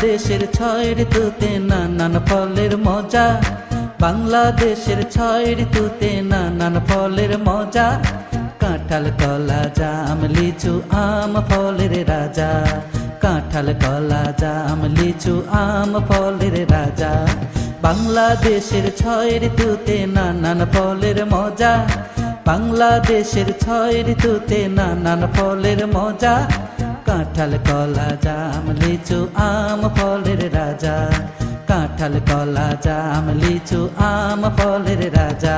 দেশের ছয় ঋতুতে নানান ফলের মজা, বাংলাদেশের ছয় ঋতুতে নানান ফলের মজা। কাঁঠাল কলা জাম লিচু আম ফলের রাজা, কাঁঠাল কলা জাম লিচু আম ফলের রাজা। বাংলাদেশের ছয় ঋতুতে নানান ফলের মজা, বাংলাদেশের ছয় ঋতুতে নানান ফলের মজা। কাঁঠাল কলা জাম লিচু আম ফলের রাজা, কাঁঠাল কলা জাম লিচু আম ফলের রাজা।